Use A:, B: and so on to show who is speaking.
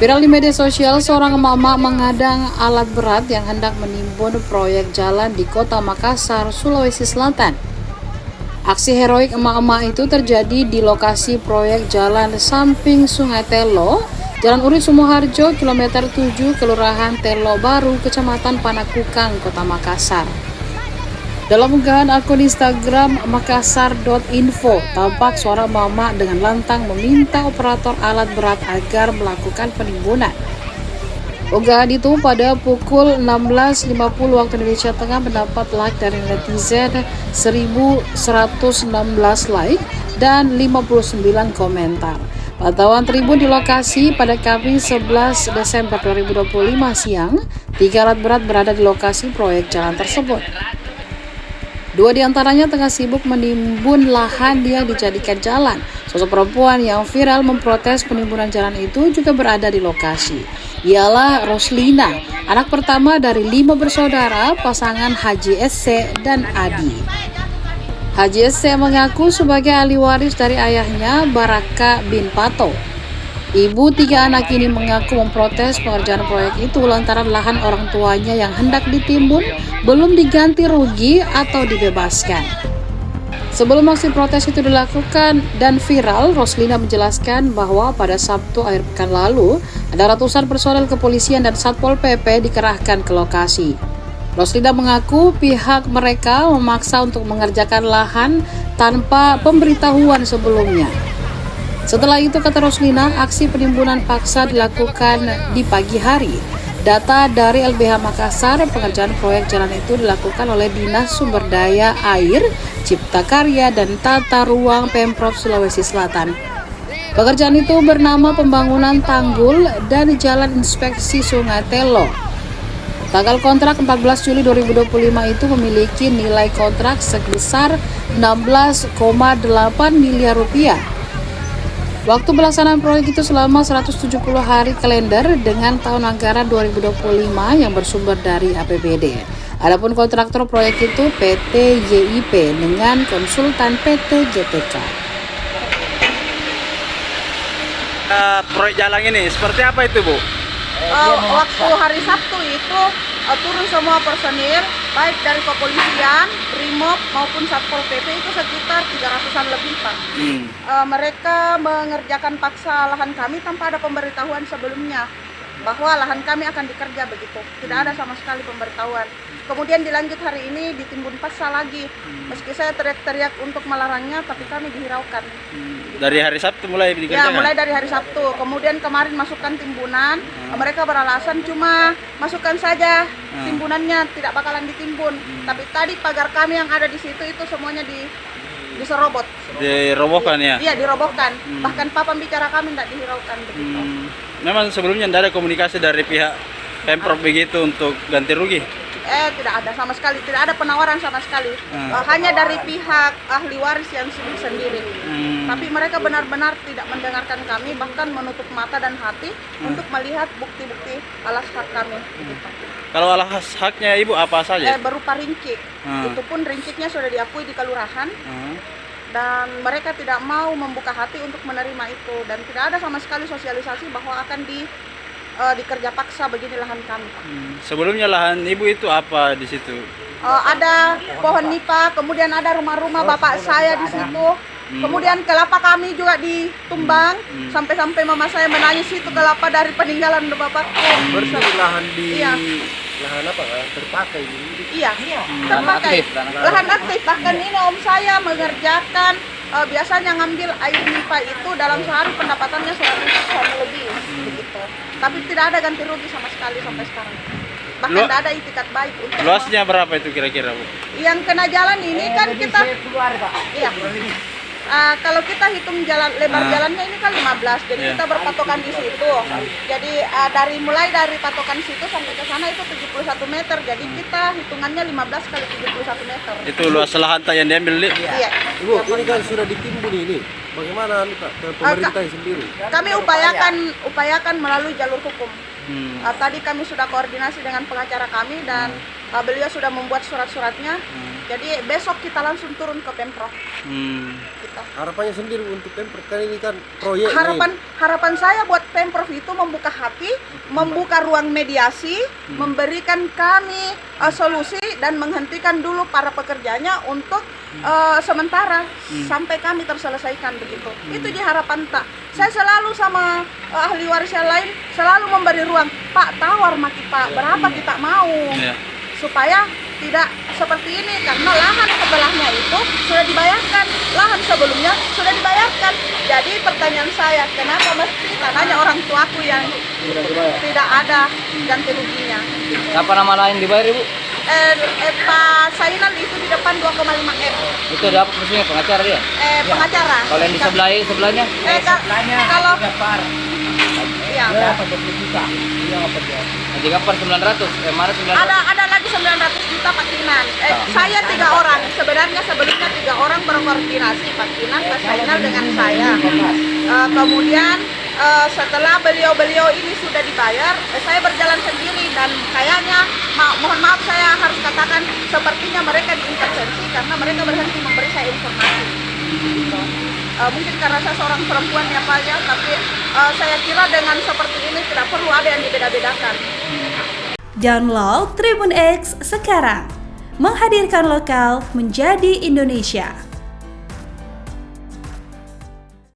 A: Viral di media sosial, seorang emak-emak mengadang alat berat yang hendak menimbun proyek jalan di Kota Makassar, Sulawesi Selatan. Aksi heroik emak-emak itu terjadi di lokasi proyek jalan samping Sungai Telo, Jalan Urip Sumoharjo, kilometer 7, Kelurahan Telo Baru, Kecamatan Panakukang, Kota Makassar. Dalam unggahan akun Instagram makassar.info, tampak seorang mama dengan lantang meminta operator alat berat agar melakukan penimbunan. Unggahan itu pada pukul 16.50 waktu Indonesia Tengah mendapat like dari netizen 1.116 like dan 59 komentar. Pantauan tribun di lokasi pada Kamis 11 Desember 2025 siang, 3 alat berat berada di lokasi proyek jalan tersebut. 2 diantaranya tengah sibuk menimbun lahan yang dijadikan jalan. Sosok perempuan yang viral memprotes penimbunan jalan itu juga berada di lokasi. Ialah Roslina, anak pertama dari 5 bersaudara pasangan Haji SC dan Adi. Haji SC mengaku sebagai ahli waris dari ayahnya Baraka bin Pato. Ibu 3 anak ini mengaku memprotes pengerjaan proyek itu lantaran lahan orang tuanya yang hendak ditimbun belum diganti rugi atau dibebaskan. Sebelum aksi protes itu dilakukan dan viral, Roslina menjelaskan bahwa pada Sabtu akhir pekan lalu ada ratusan personel kepolisian dan Satpol PP dikerahkan ke lokasi. Roslina mengaku pihak mereka memaksa untuk mengerjakan lahan tanpa pemberitahuan sebelumnya. Setelah itu, kata Roslina, aksi penimbunan paksa dilakukan di pagi hari. Data dari LBH Makassar, pengerjaan proyek jalan itu dilakukan oleh Dinas Sumber Daya Air, Cipta Karya, dan Tata Ruang Pemprov Sulawesi Selatan. Pekerjaan itu bernama pembangunan tanggul dan jalan inspeksi Sungai Telo. Tanggal kontrak 14 Juli 2025 itu memiliki nilai kontrak sebesar 16,8 miliar rupiah. Waktu pelaksanaan proyek itu selama 170 hari kalender dengan tahun anggaran 2025 yang bersumber dari APBD. Adapun kontraktor proyek itu PT YIP dengan konsultan PT GTK.
B: Proyek jalan ini seperti apa itu, Bu?
C: Waktu hari Sabtu itu turun semua personil baik dari kepolisian, Brimob maupun Satpol PP itu sekitar 300-an lebih, Pak. Mereka mengerjakan paksa lahan kami tanpa ada pemberitahuan sebelumnya bahwa lahan kami akan dikerja begitu. Tidak ada sama sekali pemberitahuan. Kemudian dilanjut hari ini ditimbun paksa lagi. Meski saya teriak-teriak untuk melarangnya, tapi kami dihiraukan.
B: Dari hari Sabtu mulai dikerjakan?
C: Ya, mulai dari hari Sabtu. Kemudian kemarin masukkan timbunan. Mereka beralasan cuma masukkan saja timbunannya, tidak bakalan ditimbun. Tapi tadi pagar kami yang ada di situ itu semuanya diserobot.
B: Dirobohkan ya?
C: Iya, dirobohkan. Bahkan papan bicara kami tidak dihiraukan begitu.
B: Memang sebelumnya tidak ada komunikasi dari pihak Pemprov begitu untuk ganti rugi?
C: Tidak ada sama sekali, tidak ada penawaran sama sekali. Hanya dari pihak ahli waris yang sendiri. Tapi mereka benar-benar tidak mendengarkan kami, bahkan menutup mata dan hati untuk melihat bukti-bukti alas hak kami.
B: Kalau alas haknya Ibu apa saja?
C: Berupa rincik. Itu pun rinciknya sudah diakui di kelurahan. Dan mereka tidak mau membuka hati untuk menerima itu. Dan tidak ada sama sekali sosialisasi bahwa akan dikerja paksa begini lahan kami, Pak.
B: Sebelumnya lahan Ibu itu apa di situ?
C: Ada pohon nipah, kemudian ada rumah-rumah bapak saya di situ. Kemudian kelapa kami juga ditumbang, sampai-sampai mama saya menangis itu kelapa dari peninggalan bapakku.
D: Berarti lahan di
C: Iya.
D: lahan apa? Terpakai ini?
C: Iya, terpakai. Lahan aktif. Bahkan ini om saya mengerjakan biasanya ngambil air nipah itu dalam sehari pendapatannya 100 lebih begitu. Tapi tidak ada ganti rugi sama sekali sampai sekarang. Bahkan tidak ada itikat baik untuk
B: Luasnya berapa itu kira-kira, Bu?
C: yang kena jalan ini kan kita iya. Kalau kita hitung lebar jalannya ini kan 15, jadi kita berpatokan di situ. Jadi mulai dari patokan situ sampai ke sana itu 71 meter. Jadi kita hitungannya 15 kali 71 meter.
B: Itu luas lahan yang diambil,
C: Iya.
D: Ibu, ini kan sudah ditimbun ini. Bagaimana ke pemerintah sendiri?
C: Kami upayakan melalui jalur hukum. Tadi kami sudah koordinasi dengan pengacara kami dan Beliau sudah membuat surat-suratnya. Jadi besok kita langsung turun ke Pemprov. Gitu.
D: Harapannya sendiri untuk Pemprov kan ini kan proyek.
C: Harapan saya buat Pemprov itu membuka hati, membuka ruang mediasi, memberikan kami solusi dan menghentikan dulu para pekerjanya untuk sementara sampai kami terselesaikan begitu. Itu di harapan tak. Saya selalu sama ahli waris yang lain selalu memberi ruang. Pak, tawar maki Pak, berapa kita mau? Supaya tidak seperti ini, karena lahan sebelahnya itu sudah dibayarkan, lahan sebelumnya sudah dibayarkan. Jadi pertanyaan saya, kenapa mesti tanahnya orang tuaku yang tidak ada ganti ruginya?
E: Apa nama lain dibayar Ibu?
C: Pak Sainal itu di depan 2,5 M.
E: Itu ada apa maksudnya, pengacara dia?
C: Pengacara.
E: Kalau yang di sebelahnya?
C: Kalau ya,
E: Berapa 20 juta? Iya, apa dia? Jika per 900, mana 900?
C: ada lagi 900 juta Pak Kinan. Saya 3 orang. Sebenarnya sebelumnya 3 orang berkoordinasi, Pak Kinan, Pak Sainal dengan saya. Kemudian setelah beliau ini sudah dibayar, saya berjalan sendiri dan kayaknya mohon maaf saya harus katakan sepertinya mereka diintervensi karena mereka berhenti memberi saya informasi. Mungkin karena saya seorang perempuan ya Pak ya, tapi saya kira dengan seperti ini tidak perlu ada yang dibeda-bedakan.
F: Download Tribun X sekarang, menghadirkan lokal menjadi Indonesia.